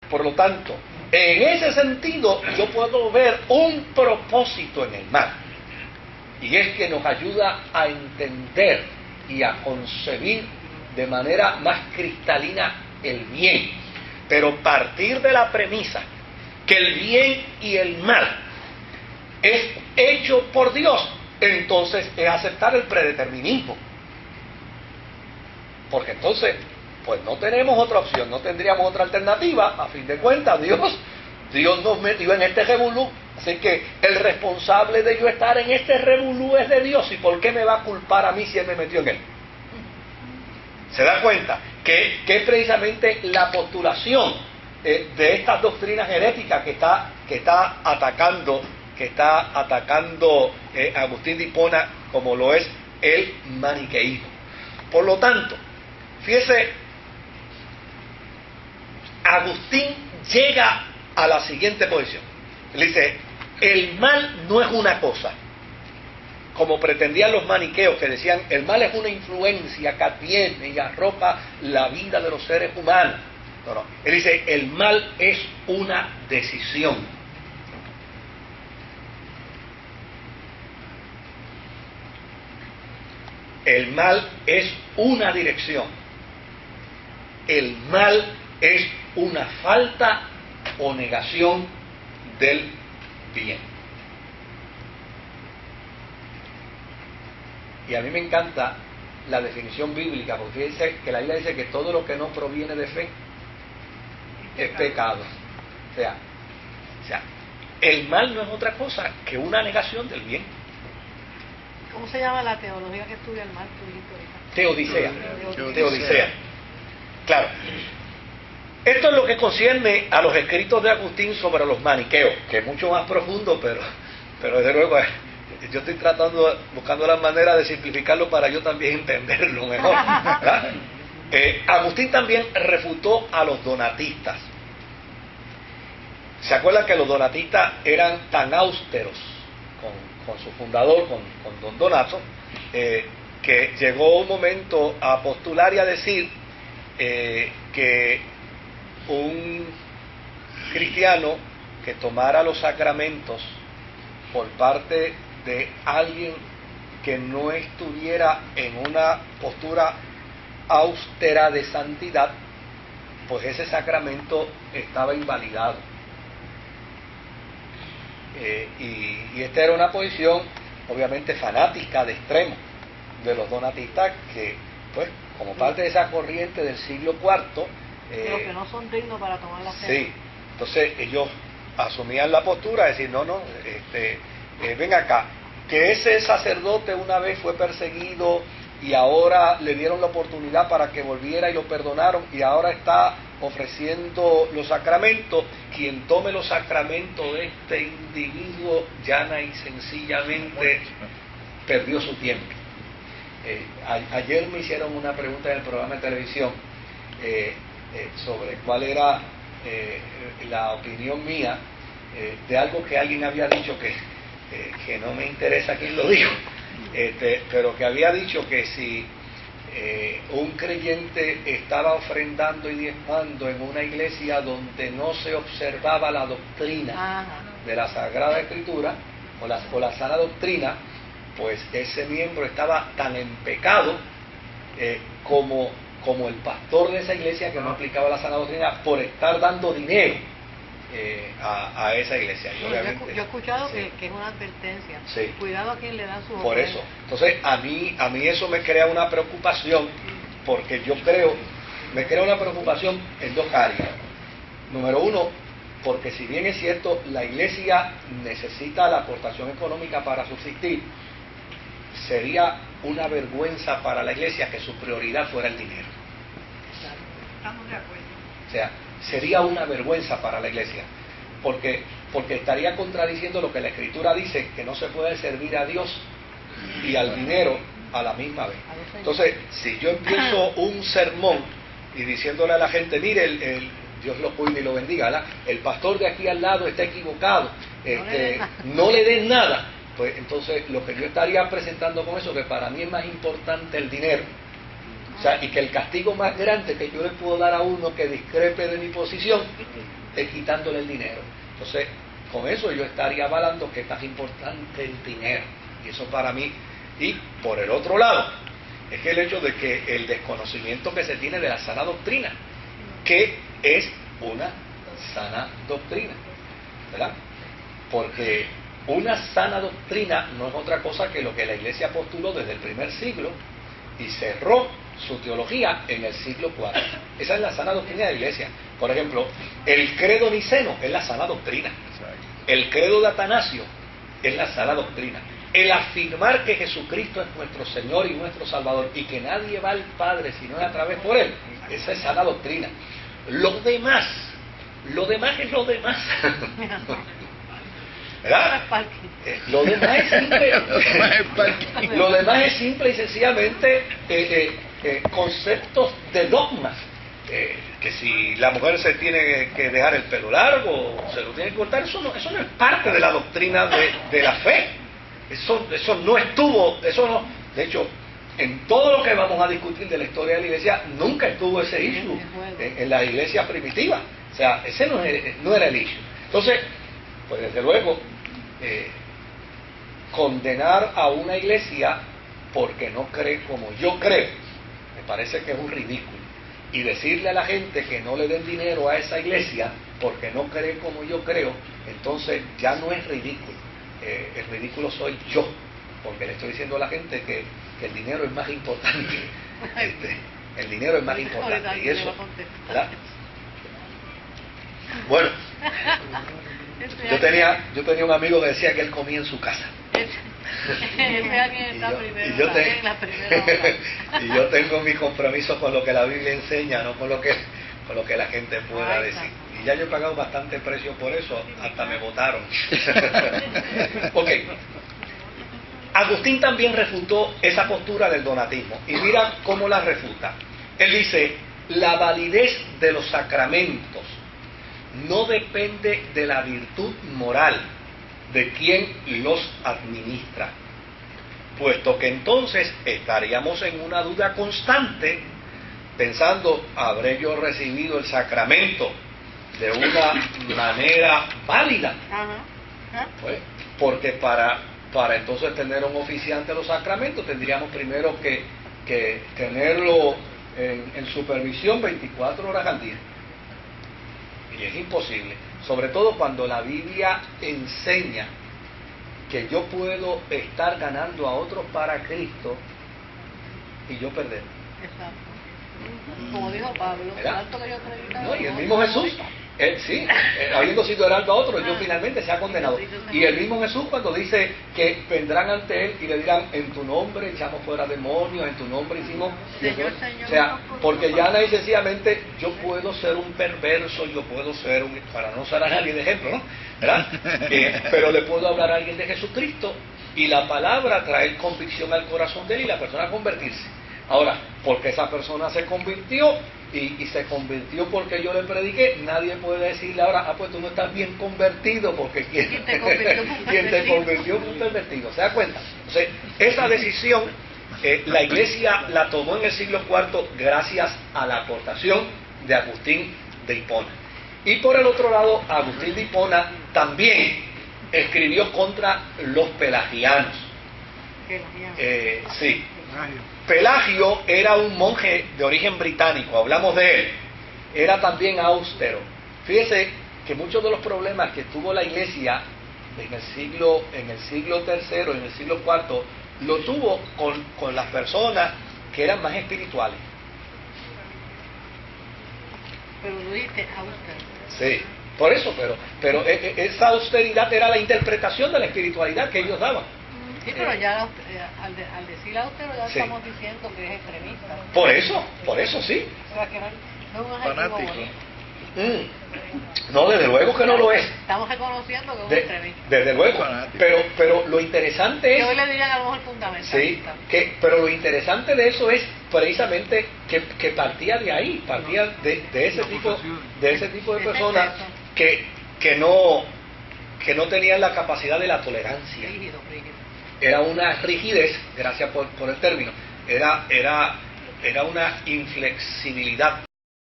Por lo tanto, en ese sentido, yo puedo ver un propósito en el mal. Y es que nos ayuda a entender y a concebir de manera más cristalina el bien. Pero partir de la premisa que el bien y el mal es hecho por Dios, entonces es aceptar el predeterminismo. Porque entonces, pues no tenemos otra opción, no tendríamos otra alternativa. A fin de cuentas, Dios nos metió en este revolú. Así que el responsable de yo estar en este revolú es de Dios. ¿Y por qué me va a culpar a mí si Él me metió en él? ¿Se da cuenta? Que es precisamente la postulación de estas doctrinas heréticas que está atacando Agustín de Hipona, como lo es el maniqueísmo. Por lo tanto, fíjese, Agustín llega a la siguiente posición. Le dice, el mal no es una cosa, como pretendían los maniqueos, que decían, el mal es una influencia que adviene y arropa la vida de los seres humanos. No. Él dice, el mal es una decisión. El mal es una dirección. El mal es una falta o negación del bien. Y a mí me encanta la definición bíblica, porque dice que la Biblia dice que todo lo que no proviene de fe es pecado. O sea, el mal no es otra cosa que una negación del bien. ¿Cómo se llama la teología que estudia el mal? Teodicea. Claro. Esto es lo que concierne a los escritos de Agustín sobre los maniqueos, que es mucho más profundo, pero desde luego yo estoy buscando la manera de simplificarlo para yo también entenderlo mejor. Agustín también refutó a los donatistas. ¿Se acuerdan que los donatistas eran tan austeros con su fundador, con don Donato, que llegó un momento a postular y a decir que un cristiano que tomara los sacramentos por parte de alguien que no estuviera en una postura austera de santidad, pues ese sacramento estaba invalidado. Y esta era una posición obviamente fanática de extremo de los donatistas, que pues como parte de esa corriente del siglo IV, los que no son dignos para tomar la cena. Sí, entonces ellos asumían la postura de decir, ven acá, que ese sacerdote una vez fue perseguido y ahora le dieron la oportunidad para que volviera y lo perdonaron, y ahora está ofreciendo los sacramentos. Quien tome los sacramentos de este individuo llana y sencillamente perdió su tiempo. Ayer me hicieron una pregunta en el programa de televisión sobre cuál era la opinión mía de algo que alguien había dicho que no me interesa quién lo dijo, pero que había dicho que si un creyente estaba ofrendando y diezmando en una iglesia donde no se observaba la doctrina de la Sagrada Escritura o la sana doctrina, pues ese miembro estaba tan en pecado como el pastor de esa iglesia que no aplicaba la sana doctrina por estar dando dinero a esa iglesia. Y obviamente, yo he escuchado que es una advertencia. Sí. Cuidado a quien le dan su Por ofrenda. eso. Entonces, a mí eso me crea una preocupación, porque me crea una preocupación en dos áreas. Número uno, porque si bien es cierto, la iglesia necesita la aportación económica para subsistir, sería una vergüenza para la iglesia que su prioridad fuera el dinero. Estamos de acuerdo. O sea, sería una vergüenza para la iglesia, porque estaría contradiciendo lo que la Escritura dice, que no se puede servir a Dios y al dinero a la misma vez. Entonces, si yo empiezo un sermón y diciéndole a la gente, mire, Dios lo cuide y lo bendiga, ¿verdad? El pastor de aquí al lado está equivocado, no le den nada, pues entonces lo que yo estaría presentando con eso, que para mí es más importante el dinero. O sea, y que el castigo más grande que yo le puedo dar a uno que discrepe de mi posición quitándole el dinero. Entonces, con eso yo estaría avalando que es tan importante el dinero. Y eso para mí. Y por el otro lado, es que el hecho de que el desconocimiento que se tiene de la sana doctrina, que es una sana doctrina, ¿verdad? Porque una sana doctrina no es otra cosa que lo que la Iglesia postuló desde el primer siglo y cerró su teología en el siglo IV. Esa es la sana doctrina de la Iglesia. Por ejemplo, el credo niceno es la sana doctrina. El credo de Atanasio es la sana doctrina. El afirmar que Jesucristo es nuestro Señor y nuestro Salvador y que nadie va al Padre sino a través por Él, esa es sana doctrina. Lo demás es lo demás. ¿Verdad? Lo demás es simple y sencillamente conceptos de dogmas. Que si la mujer se tiene que dejar el pelo largo, se lo tiene que cortar, eso no es parte de la doctrina de la fe. Eso no estuvo, de hecho, en todo lo que vamos a discutir de la historia de la iglesia, nunca estuvo ese issue en la iglesia primitiva. O sea, ese no era el issue. Entonces, pues desde luego, condenar a una iglesia porque no cree como yo creo, me parece que es un ridículo. Y decirle a la gente que no le den dinero a esa iglesia porque no cree como yo creo, entonces ya no es ridículo. El ridículo soy yo, porque le estoy diciendo a la gente que el dinero es más importante. El dinero es más importante. Y eso, ¿verdad? Bueno, yo tenía un amigo que decía que él comía en su casa. Y yo tengo mi compromiso con lo que la Biblia enseña, no con lo que la gente pueda decir. Y ya yo he pagado bastante precio por eso, hasta me votaron. Ok. Agustín también refutó esa postura del donatismo. Y mira cómo la refuta. Él dice, la validez de los sacramentos no depende de la virtud moral de quien los administra, puesto que entonces estaríamos en una duda constante, pensando, ¿habré yo recibido el sacramento de una manera válida? Pues, porque para entonces tener un oficiante de los sacramentos tendríamos primero que tenerlo en supervisión 24 horas al día. Y es imposible, sobre todo cuando la Biblia enseña que yo puedo estar ganando a otros para Cristo y yo perder. Exacto. Como dijo Pablo, alto que yo predicaba. No, y el mismo Jesús, habiendo sido heraldo a otros, yo finalmente se ha condenado. Y el mismo Jesús cuando dice que vendrán ante él y le dirán, en tu nombre echamos fuera demonios, en tu nombre hicimos... Señor, o sea, porque ya no sencillamente yo puedo ser un perverso, yo puedo ser para no usar a nadie de ejemplo, ¿no? ¿Verdad? Pero le puedo hablar a alguien de Jesucristo y la palabra trae convicción al corazón de él y la persona convertirse. Ahora, porque esa persona se convirtió y se convirtió porque yo le prediqué, nadie puede decirle ahora, pues tú no estás bien convertido porque ¿quién te convirtió fue un pervertido? ¿Se da cuenta? Entonces, esa decisión la iglesia la tomó en el siglo IV gracias a la aportación de Agustín de Hipona. Y por el otro lado, Agustín de Hipona también escribió contra los pelagianos. Sí. Pelagio era un monje de origen británico, hablamos de él. Era también austero. Fíjese que muchos de los problemas que tuvo la iglesia en el siglo III, en el siglo IV, lo tuvo con las personas que eran más espirituales. Pero lo dijiste austero. Sí, por eso, pero esa austeridad era la interpretación de la espiritualidad que ellos daban. Sí, pero ya al decir austero ya estamos diciendo que es extremista. Por eso sí. O sea, que no es un fanático. No, desde luego que no lo es. Estamos reconociendo que es un extremista. Desde luego. Pero lo interesante es... Que hoy le dirían a lo mejor fundamental. Sí, pero lo interesante de eso es precisamente que partía de ahí, partía de ese tipo de personas que no tenían la capacidad de la tolerancia. Rígido. Era una rigidez, gracias por el término, era una inflexibilidad